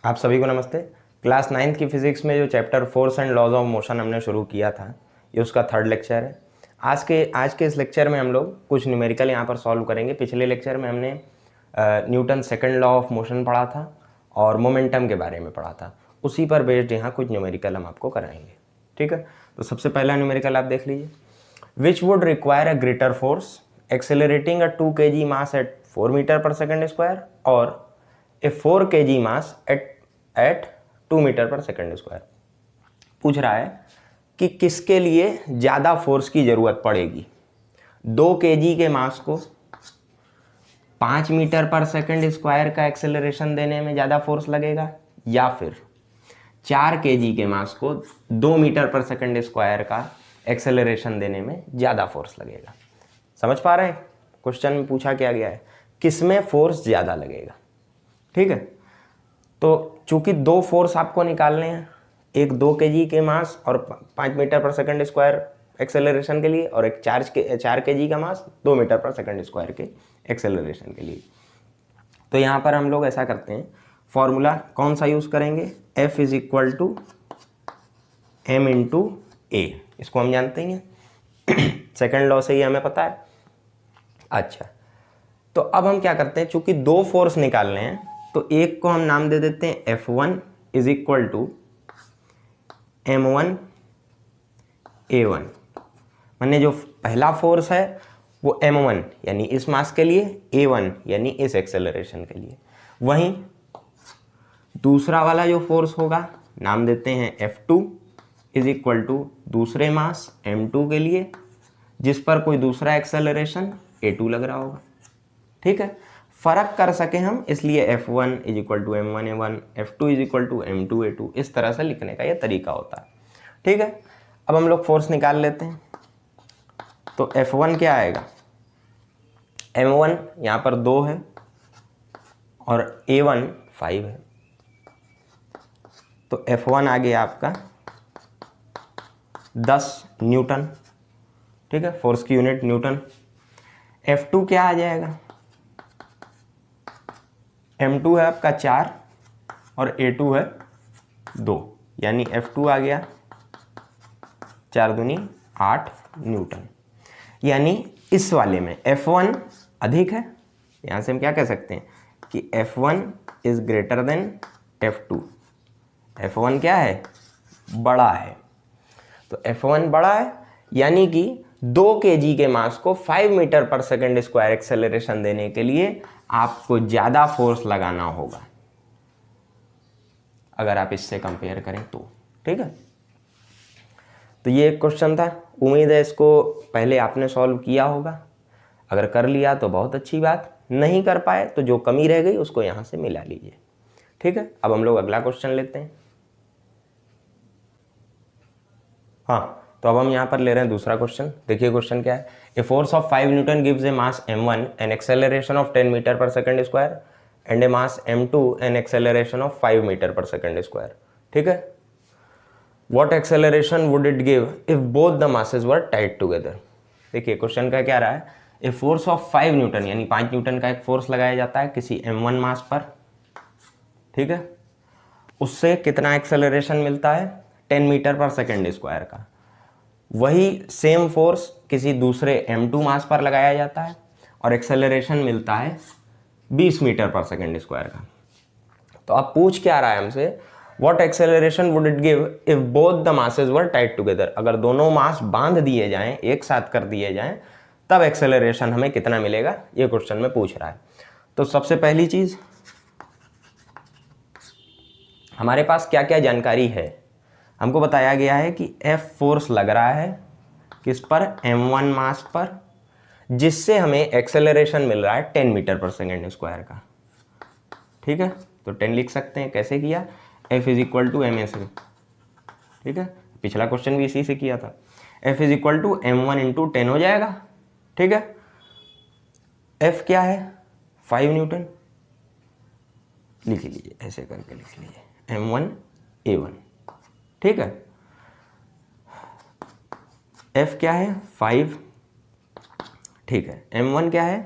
आप सभी को नमस्ते। क्लास 9th की फिजिक्स में जो chapter force and laws of motion हमने शुरू किया था, ये उसका थर्ड लेक्चर है। आज के इस लेक्चर में हम लोग कुछ न्यूमेरिकल यहाँ पर सॉल्व करेंगे। पिछले लेक्चर में हमने Newton second law of motion पढ़ा था और मोमेंटम के बारे में पढ़ा था। उसी पर बेस्ड यहाँ कुछ न्यूमेरिकल हम आपको कराएंगे। ठीक है, तो सबसे पहला न्यूमेरिकल आप देख लीजिए। Which would require a greater force accelerating a 2 kg mass at 4 metre per second square और a 4 kg mass at 2 metre per second square. पूछ रहा है कि किसके लिए ज़्यादा फोर्स की ज़रूरत पड़ेगी। 2 kg के मास को 5 मीटर पर सेकेंड स्क्वायर का एक्सेलरेशन देने में ज़्यादा फोर्स लगेगा, या फिर 4 kg के मास को 2 मीटर पर सेकेंड स्क्वायर का एक्सेलरेशन देने में ज़्यादा फोर्स लगेगा। समझ पा रहे हैं? क्वेश्चन में पूछा क्या गया है, किसमें फोर्स ज़्यादा लगेगा। ठीक है, तो चूंकि दो फोर्स आपको निकालने हैं, एक 2 kg के मास और 5 metre per second square acceleration के लिए, और एक 4 kg का मास 2 मीटर पर सेकंड स्क्वायर के एक्सेलरेशन के लिए। तो यहाँ पर हम लोग ऐसा करते हैं, फॉर्मूला कौन सा यूज़ करेंगे, F is equal to M into A. इसको हम जानते ही हैं, सेकंड लॉ से ही हमें पता है। अच्छा, तो अब हम क्या करते हैं, चूंकि दो फोर्स निकालने हैं तो एक को हम नाम दे देते हैं F1 is equal to M1 A1। मैंने जो पहला फोर्स है वो M1 यानी इस मास के लिए, A1 यानी इस एक्सेलरेशन के लिए। वहीं दूसरा वाला जो फोर्स होगा नाम देते हैं F2 इज इक्वल टू दूसरे मास M2 के लिए, जिस पर कोई दूसरा एक्सेलरेशन A2 लग रहा होगा। ठीक है, फर्क कर सके हम, इसलिए F1 is equal to M1 A1, F2 is equal to M2 A2, इस तरह से लिखने का ये तरीका होता है। ठीक है, अब हम लोग फोर्स निकाल लेते हैं। तो F1 क्या आएगा, M1 यहाँ पर 2 है और A1 5 है, तो F1 आ गया आपका 10 न्यूटन। ठीक है, फोर्स की यूनिट न्यूटन। F2 क्या आ जाएगा, M2 है आपका 4 और A2 है 2, यानी F2 आ गया 4 दूनी 8 न्यूटन। यानी इस वाले में F1 अधिक है, यहाँ से हम क्या कह सकते हैं कि F1 is greater than F2। F1 क्या है, बड़ा है, तो F1 बड़ा है, यानी कि 2 kg के मास को 5 metre per second square acceleration देने के लिए आपको ज़्यादा फोर्स लगाना होगा, अगर आप इससे कंपेयर करें तो। ठीक है, तो ये एक क्वेश्चन था। उम्मीद है इसको पहले आपने सॉल्व किया होगा। अगर कर लिया तो बहुत अच्छी बात, नहीं कर पाए तो जो कमी रह गई उसको यहाँ से मिला लीजिए। ठीक है, अब हम लोग अगला क्वेश्चन लेते हैं। हाँ, तो अब हम यहाँ पर ले रहे हैं दूसरा क्वेश्चन। देखिए क्वेश्चन क्या है, a force of 5 newton gives a mass M1 and acceleration of 10 metre per second square and a mass M2 and acceleration of 5 metre per second square. ठीक है, what acceleration would it give if both the masses were tied together. देखिए question का क्या रहा है, a force of 5 Newton यानी 5 Newton का एक फोर्स लगाया जाता है किसी M1 मास पर। ठीक है, उससे कितना एक्सेलरेशन मिलता है, 10 मीटर पर सेकेंड स्क्वायर का। वही सेम फोर्स किसी दूसरे M2 मास पर लगाया जाता है और एक्सेलरेशन मिलता है 20 मीटर पर सेकेंड स्क्वायर का। तो अब पूछ क्या रहा है हमसे, what acceleration would it give if both the masses were tied together. अगर दोनों मास बांध दिए जाएं, एक साथ कर दिए जाएं, तब एक्सेलरेशन हमें कितना मिलेगा, ये क्वेश्चन में पूछ रहा है। तो सबसे पहली चीज, हमारे पास क्या क्या जानकारी है। हमको बताया गया है कि F फोर्स लग रहा है किस पर, M1 मास पर, जिससे हमें एक्सेलरेशन मिल रहा है 10 मीटर पर सेकेंड स्क्वायर का। ठीक है, तो 10 लिख सकते हैं। कैसे किया, F is equal to m से। ठीक है, पिछला क्वेश्चन भी इसी से किया था। F is equal to M1 into 10 हो जाएगा। ठीक है, F क्या है, 5 न्यूटन। लिख लीजिए, ऐसे करके लिख लीजिए, M1 A1। ठीक है, F क्या है, 5। ठीक है, M1 क्या है,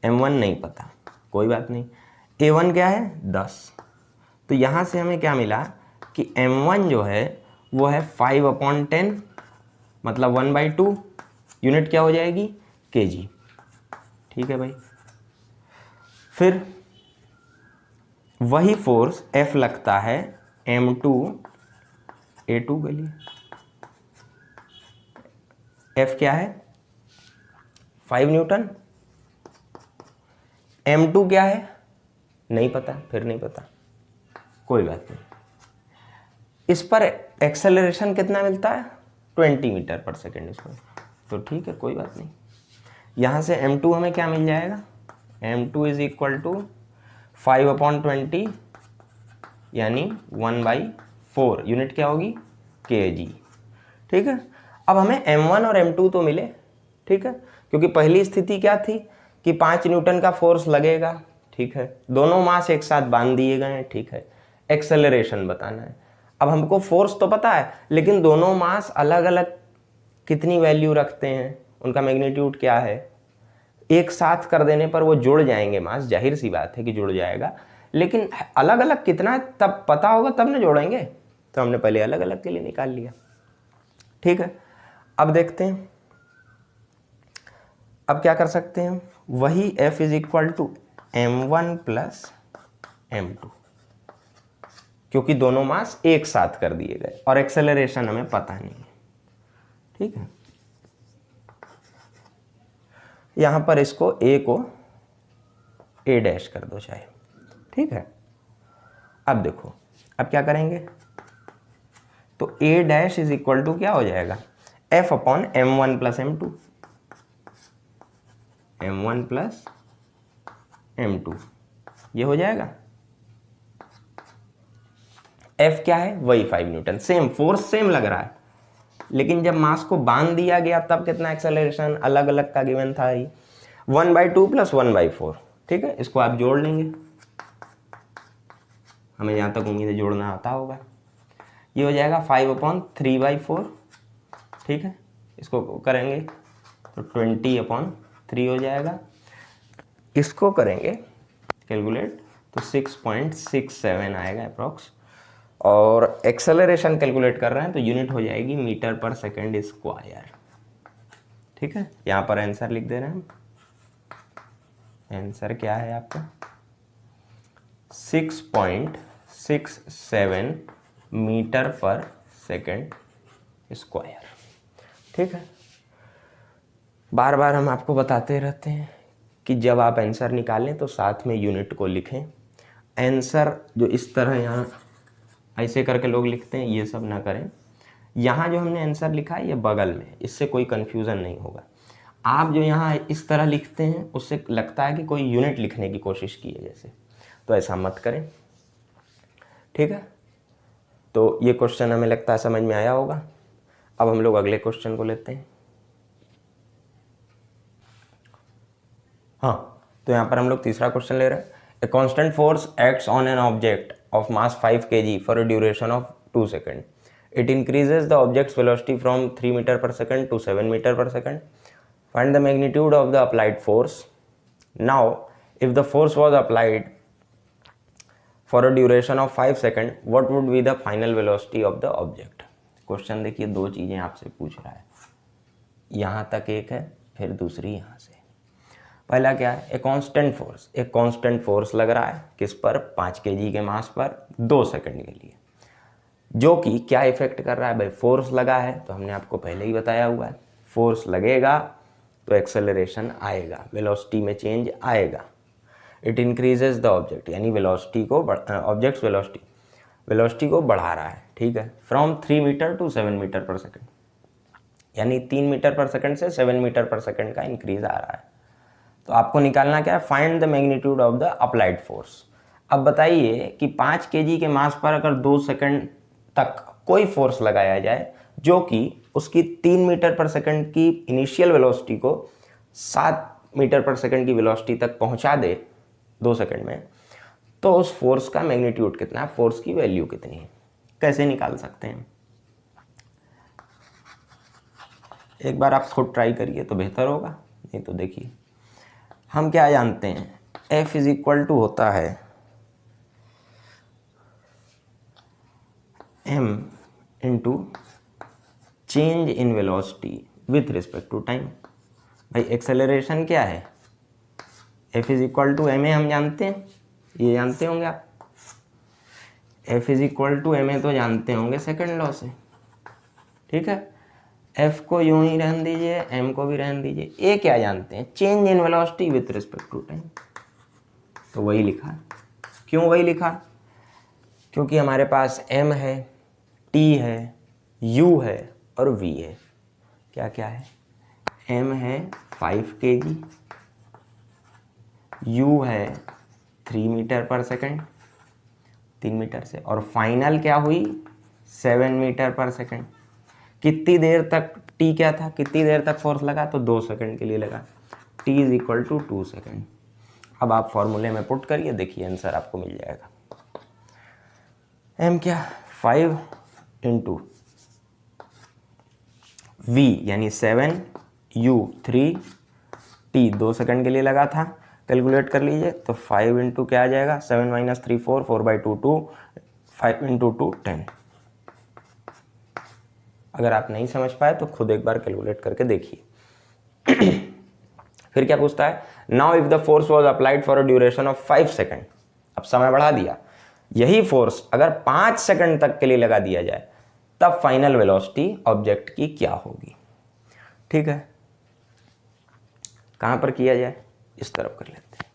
M1 नहीं पता, कोई बात नहीं। A1 क्या है, 10। तो यहाँ से हमें क्या मिला कि m1 जो है वो है 5/10, मतलब 1/2, यूनिट क्या हो जाएगी, kg। ठीक है भाई। फिर वही फोर्स F लगता है m2 A2 के लिए। F क्या है, 5 न्यूटन। m2 क्या है, नहीं पता, फिर नहीं पता, कोई बात नहीं। इस पर एक्सेलरेशन कितना मिलता है, 20 मीटर पर सेकेंड इसमें, तो ठीक है, कोई बात नहीं। यहाँ से m2 हमें क्या मिल जाएगा, m2 इज इक्वल टू 5/20 यानी 1/4, यूनिट क्या होगी, kg। ठीक है। अब हमें m1 और m2 तो मिले, ठीक है, क्योंकि पहली स्थिति क्या थी कि 5 न्यूटन का फोर्स लगेगा, ठीक है, दोनों मास एक साथ बांध दिए गए हैं, ठीक है। एक्सेलरेशन बताना है। अब हमको फोर्स तो पता है, लेकिन दोनों मास अलग अलग कितनी वैल्यू रखते हैं, उनका मैग्नीट्यूड क्या है, एक साथ कर देने पर वो जुड़ जाएंगे मास, जाहिर सी बात है कि जुड़ जाएगा, लेकिन अलग अलग कितना है तब पता होगा तब ना जोड़ेंगे, तो हमने पहले अलग अलग के लिए निकाल लिया। ठीक है। अब देखते हैं, अब क्या कर सकते हैं, वही F is equal to m1 plus m2, क्योंकि दोनों मास एक साथ कर दिए गए और एक्सेलरेशन हमें पता नहीं है। ठीक है। यहां पर इसको A को A डैश कर दो चाहे, ठीक है। अब देखो, अब क्या करेंगे, तो A dash is equal to क्या हो जाएगा, F/m1 plus m2, m1 plus m2, ये हो जाएगा। F क्या है, वही 5 न्यूटन, सेम फोर्स सेम लग रहा है, लेकिन जब मास को बांध दिया गया तब कितना एक्सेलरेशन अलग अलग का गिवन था ही, 1/2 प्लस 1/4। ठीक है, इसको आप जोड़ लेंगे, हमें यहाँ तक उम्मीद है जोड़ना आता होगा। ये हो जाएगा 5/3/4। ठीक है, इसको करेंगे तो 20/3 हो जाएगा। इसको करेंगे कैलकुलेट तो 6.67 आएगा अप्रॉक्स, और एक्सेलरेशन कैलकुलेट कर रहे हैं तो यूनिट हो जाएगी मीटर पर सेकेंड स्क्वायर। ठीक है, यहाँ पर आंसर लिख दे रहे हैं हम। आंसर क्या है आपका, 6.67 मीटर पर सेकेंड स्क्वायर। ठीक है, बार बार हम आपको बताते रहते हैं कि जब आप आंसर निकालें तो साथ में यूनिट को लिखें। आंसर जो इस तरह यहाँ ऐसे करके लोग लिखते हैं, ये सब ना करें। यहाँ जो हमने आंसर लिखा है ये बगल में, इससे कोई कन्फ्यूज़न नहीं होगा। आप जो यहाँ इस तरह लिखते हैं उससे लगता है कि कोई यूनिट लिखने की कोशिश की है जैसे, तो ऐसा मत करें। ठीक है, तो ये क्वेश्चन हमें लगता है समझ में आया होगा। अब हम लोग अगले क्वेश्चन को लेते हैं। हाँ, तो यहाँ पर हम लोग तीसरा क्वेश्चन ले रहे हैं। A constant force acts on an object of mass 5 kg for a duration of 2 second. It increases the object's velocity from 3 meter per second to 7 meter per second. Find the magnitude of the applied force. Now, if the force was applied for a duration of 5 seconds, what would be the final velocity of the object? Question देखिए, दो चीज़ें आपसे पूछ रहा है, यहाँ तक एक है, फिर दूसरी यहाँ से। पहला क्या है, एक कांस्टेंट फोर्स, एक कांस्टेंट फोर्स लग रहा है किस पर, 5 kg के मास पर 2 सेकंड के लिए, जो कि क्या इफेक्ट कर रहा है भाई, फोर्स लगा है, तो हमने आपको पहले ही बताया हुआ है, फोर्स लगेगा तो एक्सेलरेशन आएगा, वेलोसिटी में चेंज आएगा। इट इंक्रीजेज द ऑब्जेक्ट, यानी वेलोसिटी को ऑब्जेक्ट्स वेलोसिटी को बढ़ा रहा है। ठीक है, from 3 metre to 7 metre per second, यानी 3 मीटर पर सेकेंड से 7 मीटर पर सेकेंड का इंक्रीज आ रहा है। तो आपको निकालना क्या है, find the magnitude of the applied force. अब बताइए कि 5 kg के मास पर अगर 2 सेकंड तक कोई फोर्स लगाया जाए जो कि उसकी 3 मीटर पर सेकंड की इनिशियल वेलोसिटी को 7 मीटर पर सेकंड की वेलोसिटी तक पहुंचा दे 2 सेकंड में, तो उस फोर्स का मैग्नीट्यूड कितना है, फोर्स की वैल्यू कितनी है, कैसे निकाल सकते हैं। एक बार आप खुद ट्राई करिए तो बेहतर होगा, नहीं तो देखिए हम क्या जानते हैं, F इज इक्वल टू होता है m into change in velocity with respect to time. भाई एक्सेलरेशन क्या है, f is equal to m a, हम जानते हैं, ये जानते होंगे आप, f is equal to m a तो जानते होंगे सेकंड लॉ से, ठीक है। f को यूं ही रहने दीजिए, m को भी रहने दीजिए, ये क्या जानते हैं, change in velocity with respect to time, तो वही लिखा। क्यों वही लिखा, क्योंकि हमारे पास m है, t है, u है और v है। क्या क्या है, m है 5 kg, u है 3 मीटर पर सेकंड, 3 मीटर से, और फाइनल क्या हुई 7 मीटर पर सेकंड। कितनी देर तक t क्या था, कितनी देर तक फोर्स लगा, तो 2 सेकंड के लिए लगा, t is equal to 2 second. अब आप फॉर्मूले में पुट करिए, देखिए आंसर आपको मिल जाएगा। m क्या 5 इंटू v यानी 7, u 3, t 2 सेकंड के लिए लगा था, कैलकुलेट कर लीजिए। तो 5 इंटू क्या आ जाएगा, 7 माइनस 3 4, 4/2 2, 5 इंटू 2 10। अगर आप नहीं समझ पाए तो खुद एक बार कैलकुलेट करके देखिए। फिर क्या पूछता है, now if the force was applied for a duration of 5 second. अब समय बढ़ा दिया, यही फोर्स अगर 5 सेकंड तक के लिए लगा दिया जाए तब फाइनल वेलोसिटी ऑब्जेक्ट की क्या होगी। ठीक है, कहां पर किया जाए, इस तरफ कर लेते हैं।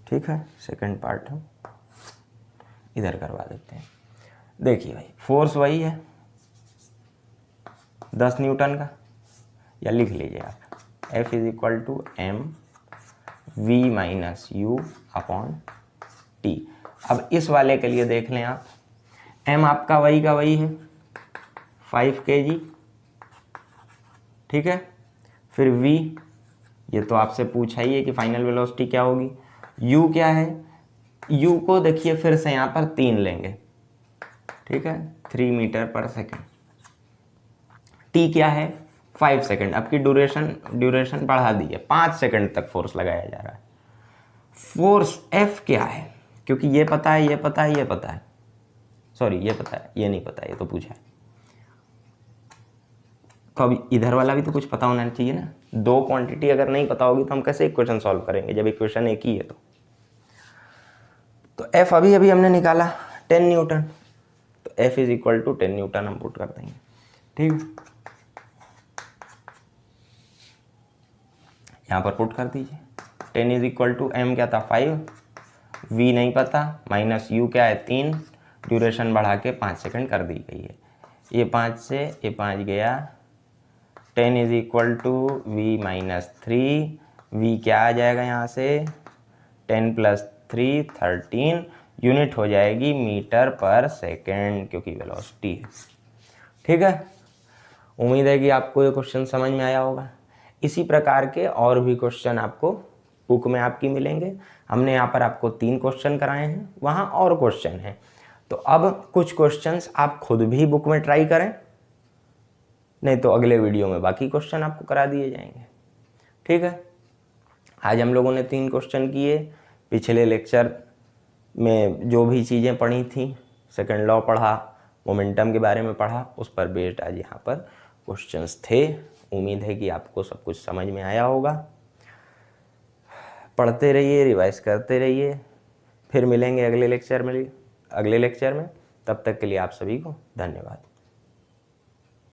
ठीक है, सेकंड पार्ट हम इधर करवा देते हैं। देखिए भाई, फोर्स वही है 10 न्यूटन का, या लिख लीजिए आप, F is equal to m v minus u upon t. अब इस वाले के लिए देख लें आप, m आपका वही का वही है 5 kg, ठीक है। फिर v, ये तो आपसे पूछा ही है कि फाइनल वेलोसिटी क्या होगी। u क्या है, u को देखिए फिर से यहाँ पर 3 लेंगे, ठीक है, 3 मीटर पर सेकेंड। t क्या है 5 सेकेंड, आपकी ड्यूरेशन बढ़ा दी है, 5 सेकेंड तक फोर्स लगाया जा रहा है। फोर्स F क्या है, क्योंकि ये पता है, ये पता है, ये पता है, सॉरी ये पता है, ये नहीं पता है, ये तो पूछा है। तो अब इधर वाला भी तो कुछ पता होना चाहिए ना। दो क्वांटिटी अगर नहीं पता होगी तो हम कैसे इक्वेशन सॉल्व करेंगे, जब इक्वेशन एक ही है। तो F अभी अभी हमने निकाला 10 न्यूटन, तो F is equal to 10 newton हम पुट कर देंगे। ठीक, यहाँ पर पुट कर दीजिए, 10 इज इक्वल टू m क्या था 5, v नहीं पता, माइनस u क्या है 3, ड्यूरेशन बढ़ा के 5 सेकंड कर दी गई है। ये 5 से ये 5 गया, 10 is equal to v minus 3, v क्या आ जाएगा यहाँ से 10 प्लस 3 13, यूनिट हो जाएगी मीटर पर सेकेंड, क्योंकि वेलोसिटी है। ठीक है, उम्मीद है कि आपको ये क्वेश्चन समझ में आया होगा। इसी प्रकार के और भी क्वेश्चन आपको बुक में आपकी मिलेंगे। हमने यहाँ पर आपको 3 क्वेश्चन कराए हैं, वहाँ और क्वेश्चन हैं। तो अब कुछ क्वेश्चंस आप खुद भी बुक में ट्राई करें, नहीं तो अगले वीडियो में बाकी क्वेश्चन आपको करा दिए जाएंगे। ठीक है, आज हम लोगों ने 3 क्वेश्चन किए। पिछले लेक्चर में जो भी चीज़ें पढ़ी थी, सेकंड लॉ पढ़ा, मोमेंटम के बारे में पढ़ा, उस पर बेस्ड आज यहाँ पर क्वेश्चंस थे। उम्मीद है कि आपको सब कुछ समझ में आया होगा। पढ़ते रहिए, रिवाइज करते रहिए। फिर मिलेंगे अगले लेक्चर में। तब तक के लिए आप सभी को धन्यवाद।